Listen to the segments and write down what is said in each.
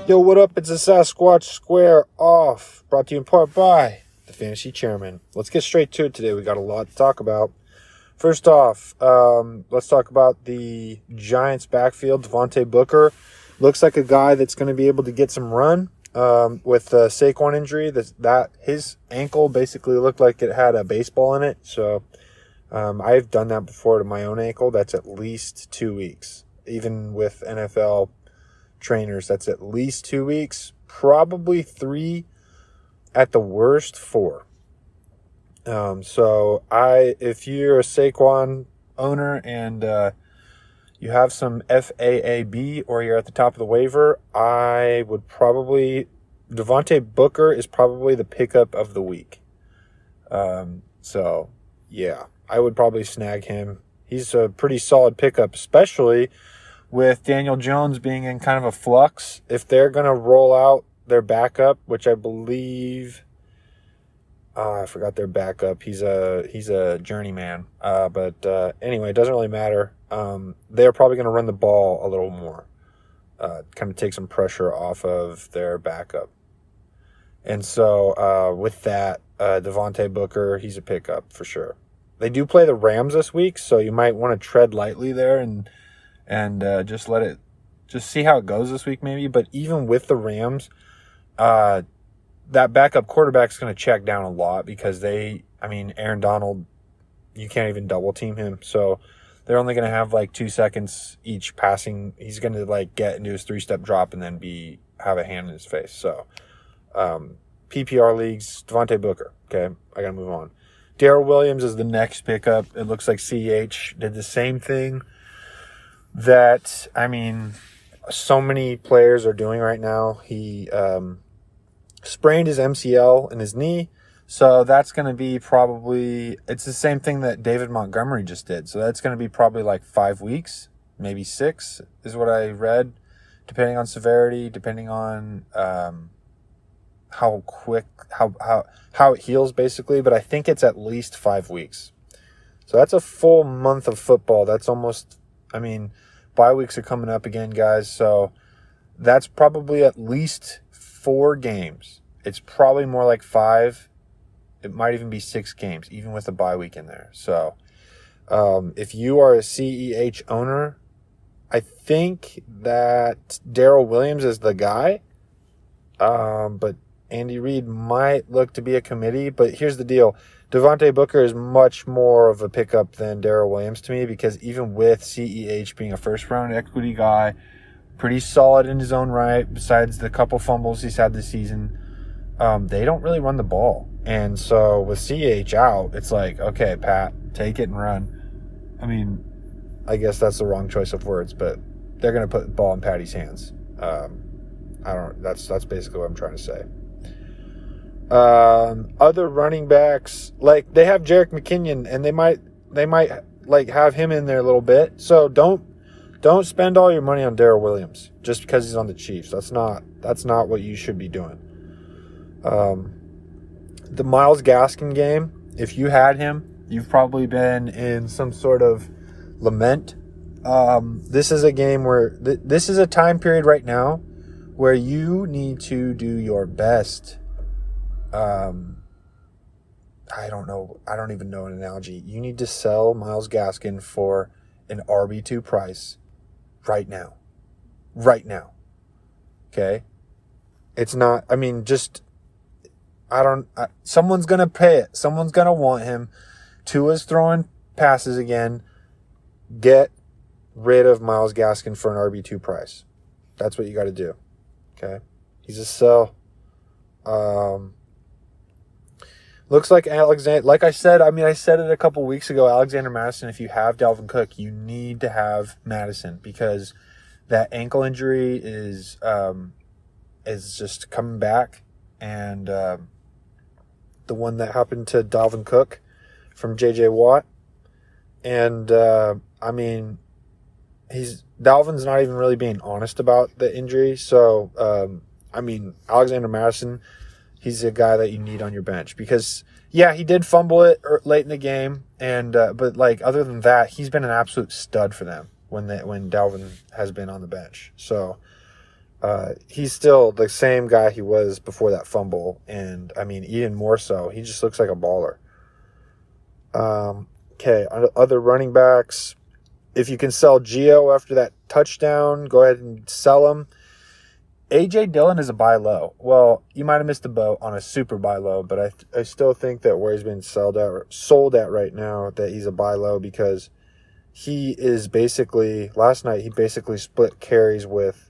Yo, what up? It's a Sasquatch Square Off, brought to you in part by the Fantasy Chairman. Let's get straight to it today. We got a lot to talk about. First off, let's talk about the Giants backfield. Devontae Booker looks like a guy that's going to be able to get some run with the Saquon injury. That his ankle basically looked like it had a baseball in it. So I've done that before to my own ankle. That's at least 2 weeks. Even with NFL trainers, that's at least 2 weeks, probably 3, at the worst 4. So if you're a Saquon owner and you have some FAAB or you're at the top of the waiver, I would probably Devontae Booker is probably the pickup of the week. So yeah, I would probably snag him. He's a pretty solid pickup, especially with Daniel Jones being in kind of a flux. If they're going to roll out their backup, which I believe, I forgot their backup. He's a journeyman. But anyway, it doesn't really matter. They're probably going to run the ball a little more, kind of take some pressure off of their backup. And so with that, Devontae Booker, he's a pickup for sure. They do play the Rams this week, so you might want to tread lightly there and just see how it goes this week maybe. But even with the Rams, that backup quarterback is going to check down a lot because Aaron Donald, you can't even double team him. So they're only going to have like 2 seconds each passing. He's going to get into his 3-step drop and then have a hand in his face. So PPR leagues, Devontae Booker. Okay, I got to move on. Daryl Williams is the next pickup. It looks like CEH did the same thing that, so many players are doing right now. He sprained his MCL in his knee, so that's going to be it's the same thing that David Montgomery just did. So that's going to be probably like 5 weeks, maybe 6 is what I read, depending on severity, depending on how quick, how it heals basically. But I think it's at least 5 weeks. So that's a full month of football. That's almost, bye weeks are coming up again, guys. So that's probably at least 4 games. It's probably more like 5. It might even be 6 games, even with a bye week in there. So if you are a CEH owner, I think that Daryl Williams is the guy. But Andy Reid might look to be a committee. But here's the deal. Devontae Booker is much more of a pickup than Daryl Williams to me, because even with CEH being a first-round equity guy, pretty solid in his own right, besides the couple fumbles he's had this season, they don't really run the ball. And so with CEH out, it's like, okay, Pat, take it and run. I guess that's the wrong choice of words, but they're going to put the ball in Patty's hands. That's basically what I'm trying to say. Other running backs, they have Jerick McKinnon, and they might have him in there a little bit. So don't spend all your money on Daryl Williams just because he's on the Chiefs. That's not what you should be doing. The Myles Gaskin game, if you had him, you've probably been in some sort of lament. This is a game where this is a time period right now where you need to do your best. I don't even know an analogy. You need to sell Myles Gaskin for an RB2 price right now. Okay? It's not, someone's going to pay it. Someone's going to want him. Tua's throwing passes again. Get rid of Myles Gaskin for an RB2 price. That's what you got to do. Okay? He's a sell. Looks like Alexander, like I said, I said it a couple weeks ago, Alexander Madison, if you have Dalvin Cook, you need to have Madison, because that ankle injury is just coming back. And the one that happened to Dalvin Cook from J.J. Watt. And, Dalvin's not even really being honest about the injury. So, Alexander Madison, he's a guy that you need on your bench because, yeah, he did fumble it late in the game, but other than that, he's been an absolute stud for them when Dalvin has been on the bench. So He's still the same guy he was before that fumble. And, I mean, even more so. He just looks like a baller. Okay, other running backs. If you can sell Gio after that touchdown, go ahead and sell him. A.J. Dillon is a buy low. Well, you might have missed the boat on a super buy low, but I still think that where he's been sold at right now, that he's a buy low because he is basically, last night he basically split carries with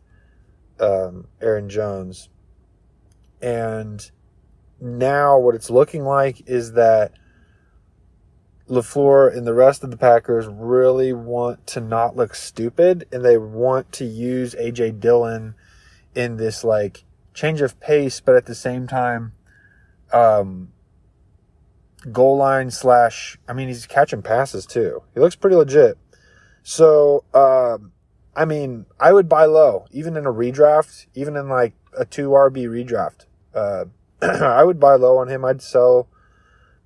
Aaron Jones. And now what it's looking like is that LaFleur and the rest of the Packers really want to not look stupid, and they want to use A.J. Dillon in this like change of pace, but at the same time, goal line / I mean, he's catching passes too. He looks pretty legit. So, I mean, I would buy low, even in a redraft, even in like a 2 RB redraft. I would buy low on him. I'd sell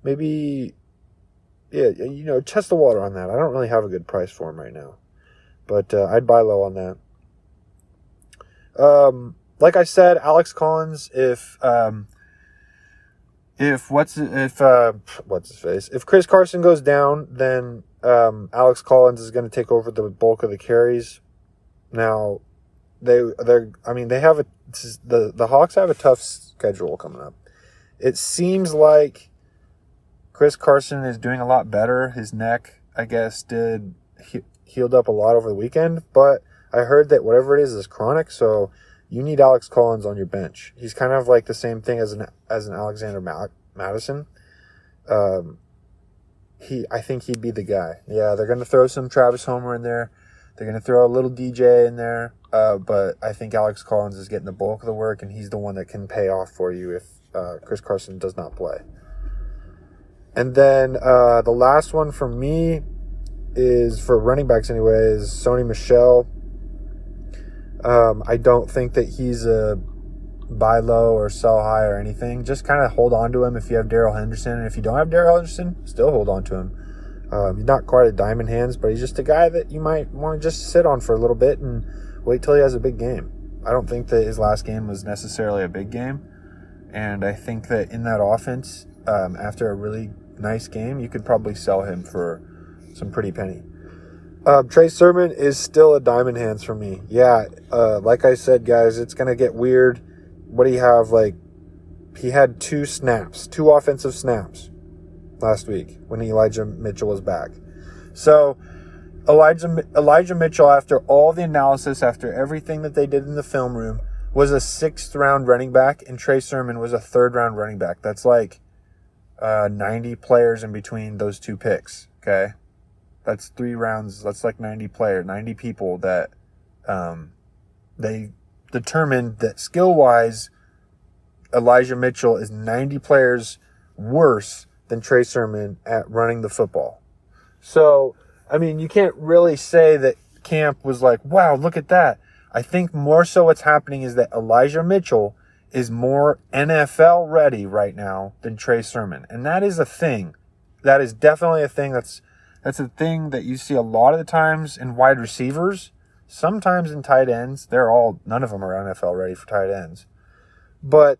maybe, test the water on that. I don't really have a good price for him right now, but I'd buy low on that. Like I said, Alex Collins, if what's his face? If Chris Carson goes down, then Alex Collins is going to take over the bulk of the carries. Now, the Hawks have a tough schedule coming up. It seems like Chris Carson is doing a lot better. His neck, I guess, healed up a lot over the weekend, but I heard that whatever it is chronic, so you need Alex Collins on your bench. He's kind of like the same thing as an Alexander Madison. I think he'd be the guy. Yeah, they're going to throw some Travis Homer in there. They're going to throw a little DJ in there. But I think Alex Collins is getting the bulk of the work, and he's the one that can pay off for you if Chris Carson does not play. And then the last one for me is, for running backs anyway, is Sony Michel. I don't think that he's a buy low or sell high or anything. Just kind of hold on to him if you have Daryl Henderson. And if you don't have Daryl Henderson, still hold on to him. He's not quite a diamond hands, but he's just a guy that you might want to just sit on for a little bit and wait till he has a big game. I don't think that his last game was necessarily a big game. And I think that in that offense, after a really nice game, you could probably sell him for some pretty penny. Trey Sermon is still a diamond hands for me. Yeah, like I said, guys, it's going to get weird. What do you have? Like, he had 2 offensive snaps last week when Elijah Mitchell was back. So Elijah Mitchell, after all the analysis, after everything that they did in the film room, was a 6th round running back, and Trey Sermon was a 3rd round running back. That's like 90 players in between those 2 picks. Okay. That's 3 rounds. That's like 90 people that they determined that skill-wise, Elijah Mitchell is 90 players worse than Trey Sermon at running the football. So, I mean, you can't really say that camp was like, wow, look at that. I think more so what's happening is that Elijah Mitchell is more NFL ready right now than Trey Sermon. And that is a thing. That is definitely a thing. That's a thing that you see a lot of the times in wide receivers. Sometimes in tight ends. None of them are NFL ready for tight ends. But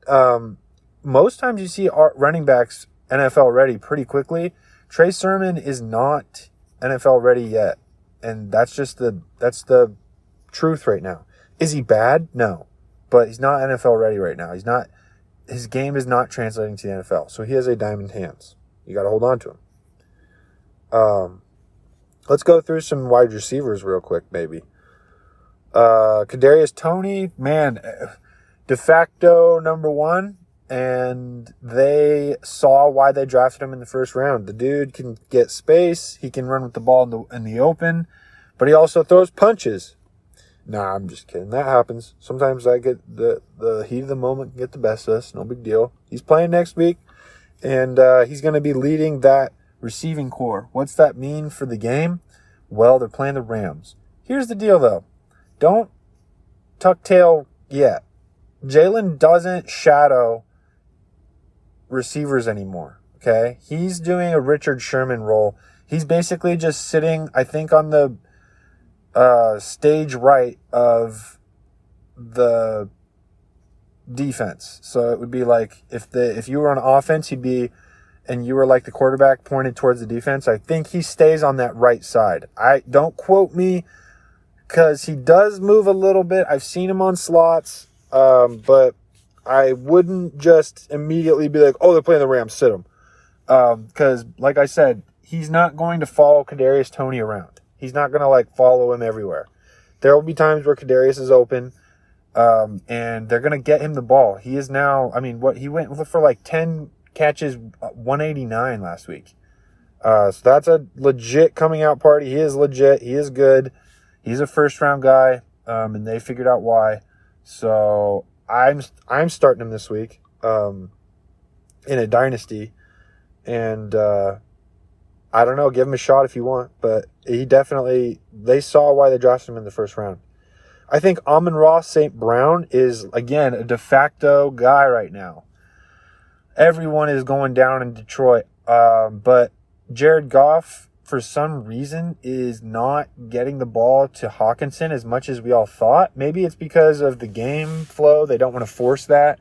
most times you see running backs NFL ready pretty quickly. Trey Sermon is not NFL ready yet. And that's the truth right now. Is he bad? No. But he's not NFL ready right now. His game is not translating to the NFL. So he has a diamond hands. You got to hold on to him. Let's go through some wide receivers real quick, maybe. Kadarius Toney, man, de facto number 1, and they saw why they drafted him in the 1st round. The dude can get space, he can run with the ball in the open, but he also throws punches. Nah, I'm just kidding. That happens. Sometimes I get the heat of the moment, get the best of us. No big deal. He's playing next week, and he's going to be leading that receiving core. What's that mean for the game? Well, they're playing the Rams. Here's the deal, though. Don't tuck tail yet. Jalen doesn't shadow receivers anymore, okay? He's doing a Richard Sherman role. He's basically just sitting, I think, on the stage right of the defense. So it would be like if you were on offense, and you were like the quarterback pointed towards the defense. I think he stays on that right side. Don't quote me, because he does move a little bit. I've seen him on slots, but I wouldn't just immediately be like, oh, they're playing the Rams, sit him. Because, like I said, he's not going to follow Kadarius Toney around. He's not going to, like, follow him everywhere. There will be times where Kadarius is open, and they're going to get him the ball. He is now, he went for, like, 10 catches, 189 last week. So that's a legit coming out party. He is legit. He is good. He's a first-round guy, and they figured out why. So I'm starting him this week in a dynasty. And I don't know, give him a shot if you want. But they saw why they drafted him in the first round. I think Amon-Ra St. Brown is, again, a de facto guy right now. Everyone is going down in Detroit. But Jared Goff, for some reason, is not getting the ball to Hawkinson as much as we all thought. Maybe it's because of the game flow. They don't want to force that.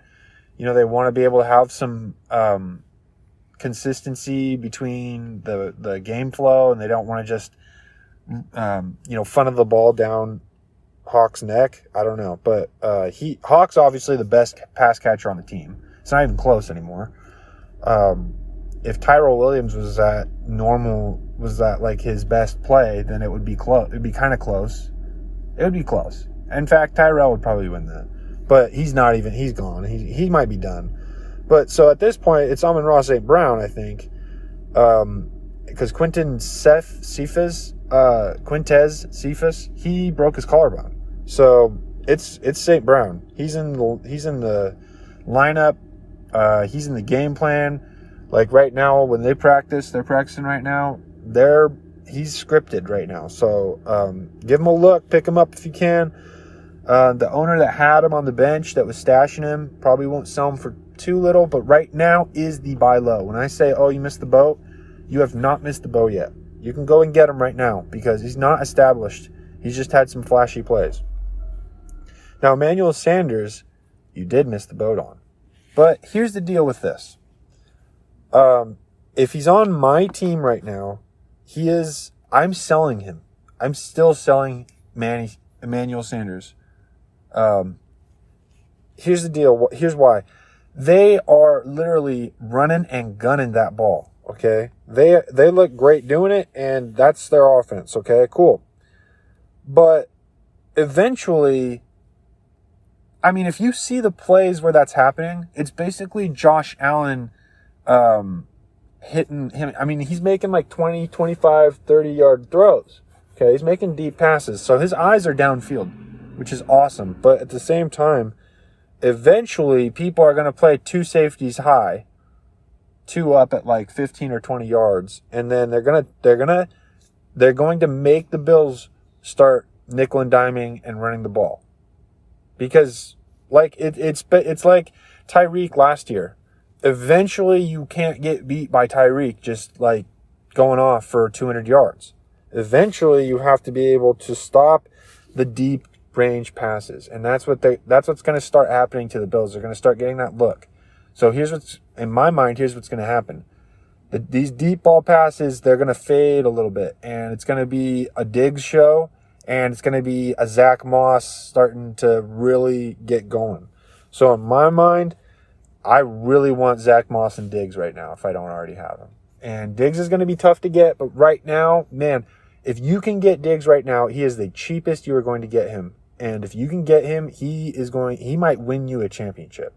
They want to be able to have some consistency between the game flow, and they don't want to just, funnel the ball down Hawk's neck. I don't know. But Hawk's obviously the best pass catcher on the team. It's not even close anymore. If Daryl Williams was that like his best play, then it would be close. It'd be kind of close. It would be close. In fact, Tyrell would probably win that. But he's gone. He might be done. But so at this point, it's Amon-Ra St. Brown, I think. Because Quintez Cephas, he broke his collarbone. So it's St. Brown. He's in the lineup. He's in the game plan. Like right now, when they're practicing right now. He's scripted right now. So give him a look, pick him up if you can. The owner that had him on the bench, that was stashing him, probably won't sell him for too little. But right now is the buy low. When I say, oh, you missed the boat, you have not missed the boat yet. You can go and get him right now because he's not established. He's just had some flashy plays. Now, Emmanuel Sanders, you did miss the boat on. But here's the deal with this. If he's on my team right now, I'm selling him. I'm still selling Emmanuel Sanders. Here's the deal. Here's why. They are literally running and gunning that ball, okay? They look great doing it, and that's their offense, okay? Cool. But eventually, if you see the plays where that's happening, it's basically Josh Allen hitting him. He's making like 20, 25, 30-yard throws. Okay, he's making deep passes. So his eyes are downfield, which is awesome. But at the same time, eventually people are going to play two safeties high, two up at like 15 or 20 yards, and then they're going to make the Bills start nickel and diming and running the ball. Because like it's like Tyreek last year. Eventually, you can't get beat by Tyreek just like going off for 200 yards. Eventually, you have to be able to stop the deep range passes, and that's what's going to start happening to the Bills. They're going to start getting that look. So here's what's going to happen. These deep ball passes, they're going to fade a little bit, and it's going to be a Diggs show, and it's going to be a Zach Moss starting to really get going. So in my mind, I really want Zach Moss and Diggs right now if I don't already have him. And Diggs is going to be tough to get, but right now, man, if you can get Diggs right now, he is the cheapest you are going to get him. And if you can get him, he might win you a championship.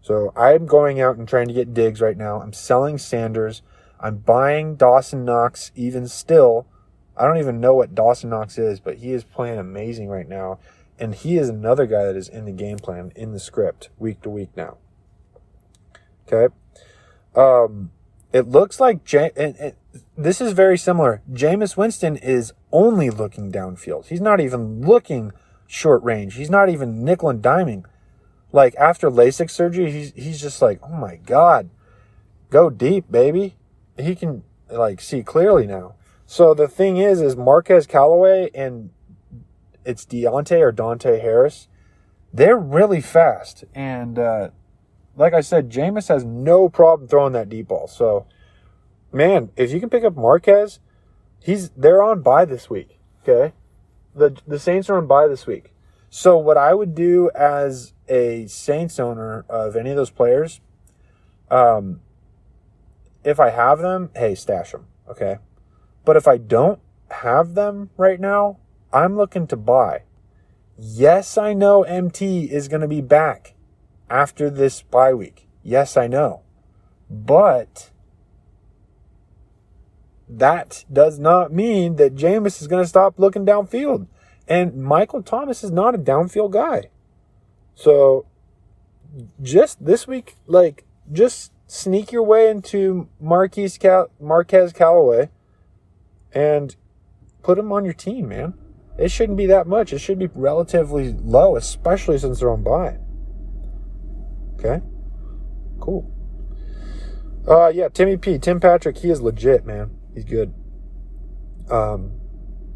So I'm going out and trying to get Diggs right now. I'm selling Sanders. I'm buying Dawson Knox even still. I don't even know what Dawson Knox is, but he is playing amazing right now. And he is another guy that is in the game plan, in the script, week to week now. Okay. It looks like this is very similar. Jameis Winston is only looking downfield. He's not even looking short range. He's not even nickel and diming. Like after LASIK surgery, he's just like, oh my God, go deep, baby. He can like see clearly now. So the thing is Marquez Callaway and it's Deontay or Dante Harris. they're really fast. And like I said, Jameis has no problem throwing that deep ball. So, man, if you can pick up Marquez, they're on bye this week, okay? The Saints are on bye this week. So what I would do as a Saints owner of any of those players, if I have them, hey, stash them, okay? But if I don't have them right now, I'm looking to buy. Yes, I know MT is going to be back after this bye week. Yes, I know. But that does not mean that Jameis is going to stop looking downfield. And Michael Thomas is not a downfield guy. So just this week, just sneak your way into Marquez Callaway and put him on your team, man. It shouldn't be that much. It should be relatively low, especially since they're on bye. Okay? Cool. Yeah, Tim Patrick, he is legit, man. He's good.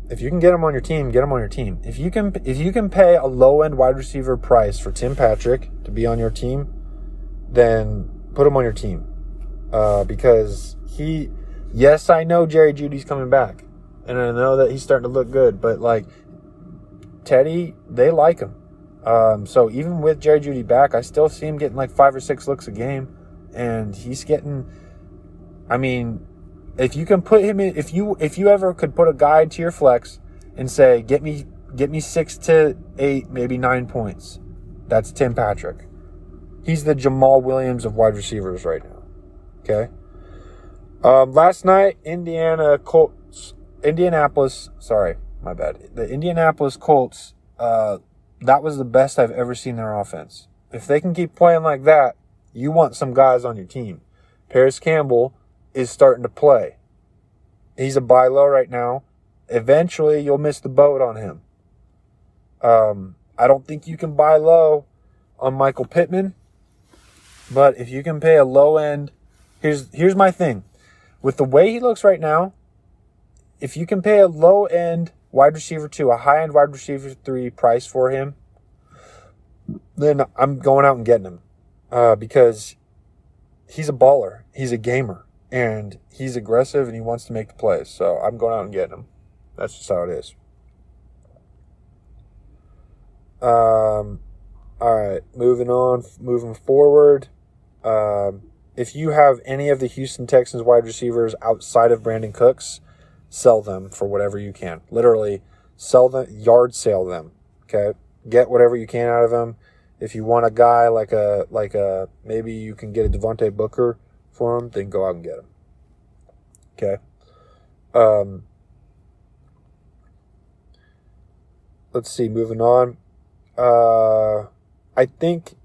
If you can get him on your team, get him on your team. If you can pay a low-end wide receiver price for Tim Patrick to be on your team, then put him on your team. Because yes, I know Jerry Jeudy's coming back. And I know that he's starting to look good. But, Teddy, they like him. So even with Jerry Jeudy back, I still see him getting 5 or 6 looks a game. And he's getting, if you can put him in, if you ever could put a guy to your flex and say, get me 6 to 8, maybe 9 points, that's Tim Patrick. He's the Jamal Williams of wide receivers right now. Okay. Last night, the Indianapolis Colts, that was the best I've ever seen their offense. If they can keep playing like that, you want some guys on your team. Paris Campbell is starting to play. He's a buy low right now. Eventually, you'll miss the boat on him. I don't think you can buy low on Michael Pittman, but if you can pay a low end, here's my thing. With the way he looks right now, if you can pay a low end wide receiver 2, a high end wide receiver 3 price for him, then I'm going out and getting him. Because he's a baller. He's a gamer. And he's aggressive and he wants to make the plays. So I'm going out and getting him. That's just how it is. All right. Moving forward. If you have any of the Houston Texans wide receivers outside of Brandon Cooks, sell them for whatever you can. Literally, sell them, yard sale them. Okay? Get whatever you can out of them. If you want a guy like a maybe you can get a Davonte Booker for him, then go out and get him. Okay. Let's see. Moving on. I think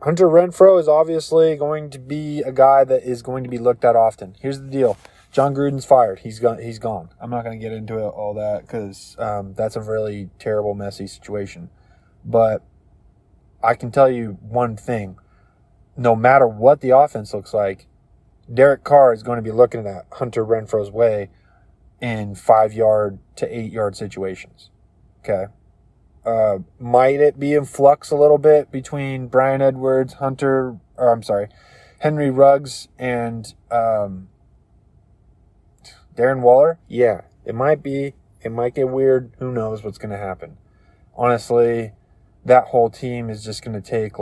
Hunter Renfro is obviously going to be a guy that is going to be looked at often. Here's the deal. John Gruden's fired. He's gone. I'm not going to get into all that because that's a really terrible, messy situation. But I can tell you one thing. No matter what the offense looks like, Derek Carr is going to be looking at Hunter Renfro's way in 5-yard to 8-yard situations. Okay? Might it be in flux a little bit between Bryan Edwards, Henry Ruggs, and Darren Waller? Yeah, it might be. It might get weird. Who knows what's going to happen? Honestly, that whole team is just going to take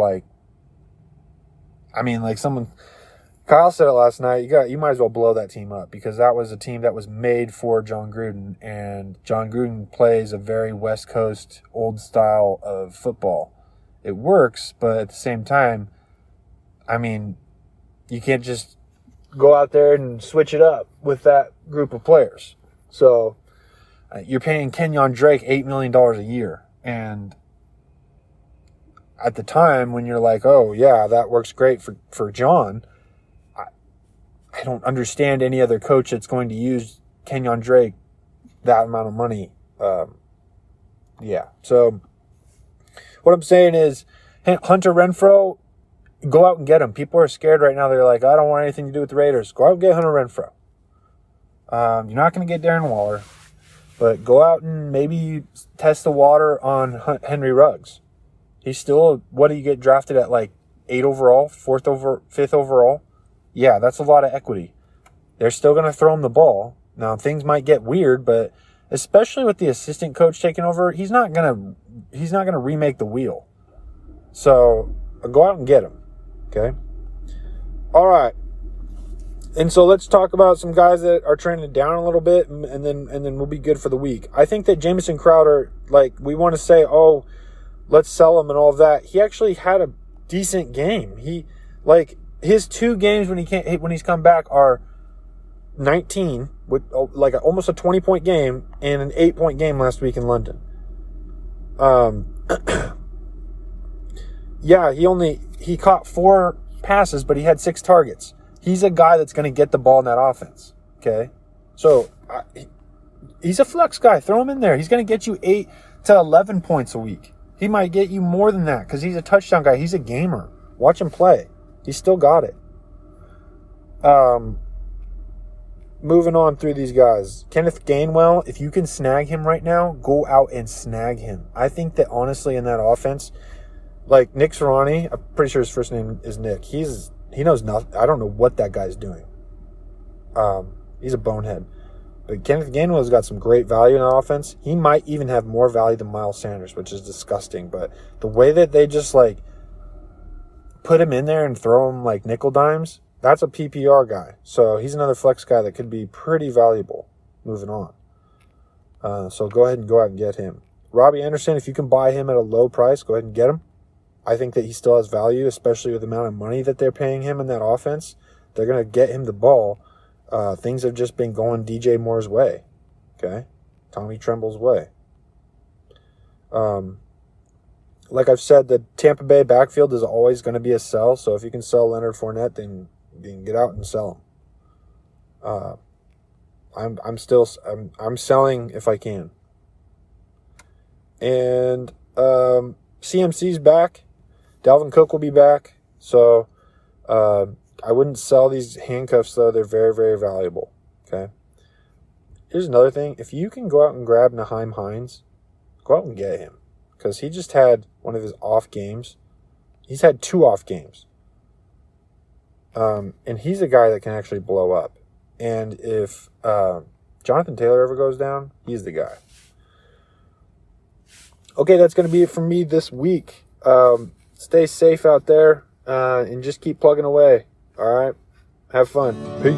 Kyle said it last night, you might as well blow that team up because that was a team that was made for John Gruden, and John Gruden plays a very West Coast old style of football. It works, but at the same time, you can't just go out there and switch it up with that group of players. So you're paying Kenyon Drake $8 million a year, and at the time when you're like, oh yeah, that works great for John, I don't understand any other coach that's going to use Kenyon Drake that amount of money. So what I'm saying is Hunter Renfro, go out and get him. People are scared right now. They're like, I don't want anything to do with the Raiders. Go out and get Hunter Renfro. You're not going to get Darren Waller, but go out and maybe test the water on Henry Ruggs. He's still, what do you get drafted at, like 8 overall, 5th overall? Yeah, that's a lot of equity. They're still going to throw him the ball. Now, things might get weird, but especially with the assistant coach taking over, he's not going to remake the wheel. So, go out and get him. Okay? All right. And so let's talk about some guys that are trending down a little bit, and then we'll be good for the week. I think that Jameson Crowder, like, we want to say, oh, let's sell him and all of that. He actually had a decent game. He, like, his 2 games when he's come back are 19 with like almost a 20-point game and an 8-point game last week in London. Yeah, he caught 4 passes, but he had 6 targets. He's a guy that's going to get the ball in that offense. Okay, so he's a flex guy. Throw him in there. He's going to get you 8 to 11 points a week. He might get you more than that because he's a touchdown guy. He's a gamer. Watch him play. He's still got it. Moving on through these guys. Kenneth Gainwell, if you can snag him right now, go out and snag him. I think that honestly in that offense, like Nick Sirianni, I'm pretty sure his first name is Nick. He knows nothing. I don't know what that guy's doing. He's a bonehead. But Kenneth Gainwell's got some great value in the offense. He might even have more value than Miles Sanders, which is disgusting. But the way that they just like put him in there and throw him like nickel dimes, that's a PPR guy. So he's another flex guy that could be pretty valuable moving on. So go ahead and go out and get him. Robbie Anderson, if you can buy him at a low price, go ahead and get him. I think that he still has value, especially with the amount of money that they're paying him in that offense. They're going to get him the ball. Things have just been going DJ Moore's way. Okay? Tommy Tremble's way. Like I've said, the Tampa Bay backfield is always going to be a sell. So if you can sell Leonard Fournette, then you can get out and sell him. I'm selling if I can. And CMC's back. Dalvin Cook will be back. So I wouldn't sell these handcuffs, though. They're very, very valuable. Okay. Here's another thing. If you can go out and grab Nyheim Hines, go out and get him. Because he just had one of his off games. He's had 2 off games. And he's a guy that can actually blow up. And if Jonathan Taylor ever goes down, he's the guy. Okay, that's going to be it from me this week. Stay safe out there and just keep plugging away. All right? Have fun. Peace.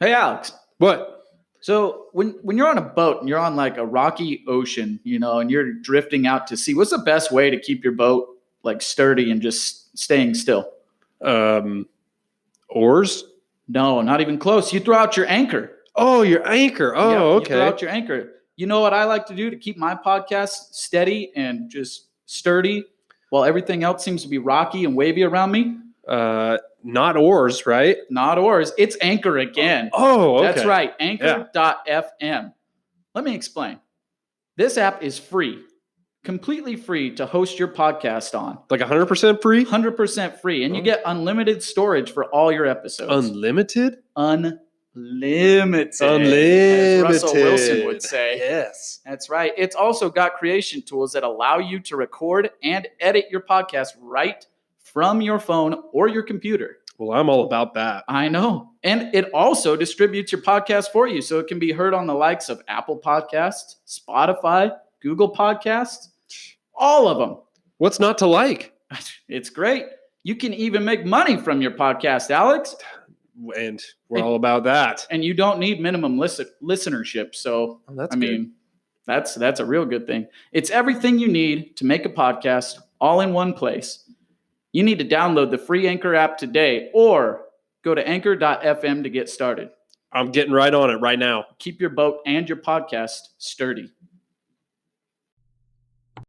Hey, Alex. What? So when you're on a boat and you're on like a rocky ocean, and you're drifting out to sea, what's the best way to keep your boat like sturdy and just staying still? Oars? No, not even close. You throw out your anchor. Oh, your anchor. Oh, yep, okay. You throw out your anchor. You know what I like to do to keep my podcast steady and just sturdy while everything else seems to be rocky and wavy around me? Not oars, right? Not oars. It's Anchor again. Oh, okay. That's right. Anchor.fm. Let me explain. This app is free, completely free to host your podcast on. Like 100% free? 100% free. And you get unlimited storage for all your episodes. Unlimited? Unlimited. Unlimited. As Russell Wilson would say. Yes. That's right. It's also got creation tools that allow you to record and edit your podcast right from your phone or your computer. Well, I'm all about that. I know. And it also distributes your podcast for you, so it can be heard on the likes of Apple Podcasts, Spotify, Google Podcasts, all of them. What's not to like? It's great. You can even make money from your podcast, Alex. And we're all about that. And you don't need minimum listenership. So, that's good. That's a real good thing. It's everything you need to make a podcast all in one place. You need to download the free Anchor app today or go to anchor.fm to get started. I'm getting right on it right now. Keep your boat and your podcast sturdy.